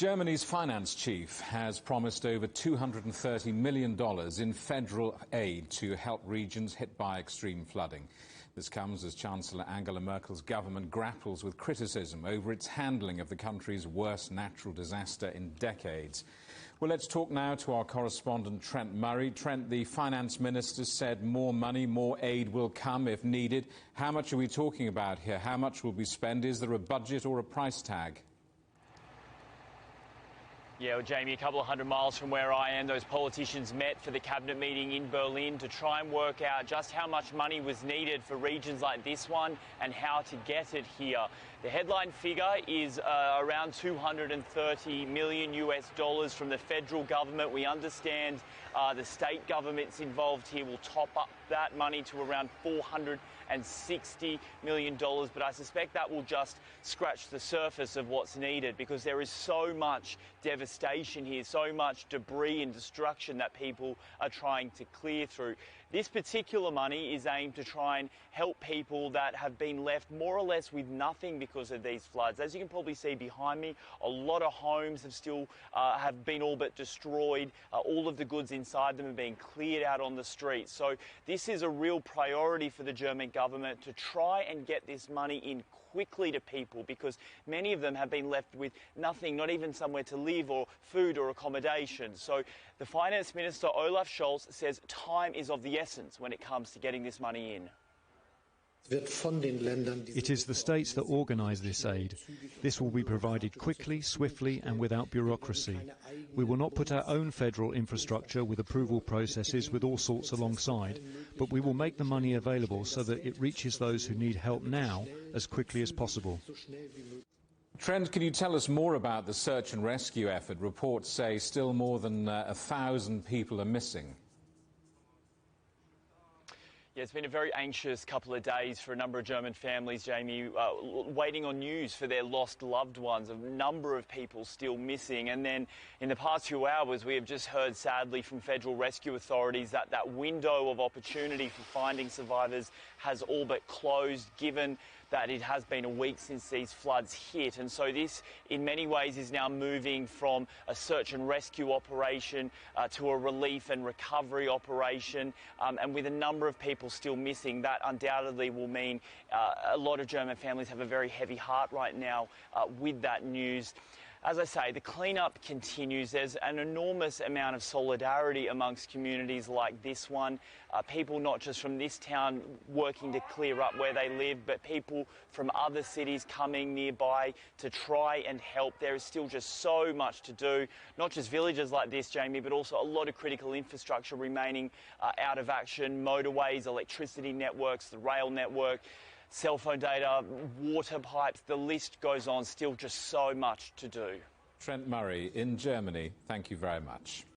Germany's finance chief has promised over $230 million in federal aid to help regions hit by extreme flooding. This comes as Chancellor Angela Merkel's government grapples with criticism over its handling of the country's worst natural disaster in decades. Well, let's talk now to our correspondent Trent Murray. Trent, the finance minister said more money, more aid will come if needed. How much are we talking about here? How much will be spent? Is there a budget or a price tag? Yeah, well, Jamie, a couple of hundred miles from where I am, those politicians met for the cabinet meeting in Berlin to try and work out just how much money was needed for regions like this one and how to get it here. The headline figure is around $230 million US from the federal government. We understand the state governments involved here will top up that money to around $460 million, but I suspect that will just scratch the surface of what's needed because there is so much devastation here, so much debris and destruction that people are trying to clear through. This particular money is aimed to try and help people that have been left more or less with nothing because of these floods. As you can probably see behind me, a lot of homes have been all but destroyed. All of the goods inside them have been cleared out on the streets. So this is a real priority for the German government to try and get this money in quickly to people because many of them have been left with nothing, not even somewhere to live or food or accommodation. So the Finance Minister Olaf Scholz says time is of the essence when it comes to getting this money in. It is the states that organise this aid. This will be provided quickly, swiftly and without bureaucracy. We will not put our own federal infrastructure with approval processes with all sorts alongside, but we will make the money available so that it reaches those who need help now as quickly as possible. Trent, can you tell us more about the search and rescue effort? Reports say still more than 1,000 people are missing. Yeah, it's been a very anxious couple of days for a number of German families, Jamie, waiting on news for their lost loved ones. A number of people still missing. And then in the past few hours, we have just heard, sadly, from federal rescue authorities that that window of opportunity for finding survivors has all but closed, given that it has been a week since these floods hit. And so this, in many ways, is now moving from a search and rescue operation to a relief and recovery operation. And with a number of people still missing, that undoubtedly will mean a lot of German families have a very heavy heart right now with that news. As I say, the cleanup continues. There's an enormous amount of solidarity amongst communities like this one. People not just from this town working to clear up where they live, but people from other cities coming nearby to try and help. There is still just so much to do. Not just villages like this, Jamie, but also a lot of critical infrastructure remaining out of action. Motorways, electricity networks, the rail network, cell phone data, water pipes, the list goes on, still just so much to do. Trent Murray in Germany, thank you very much.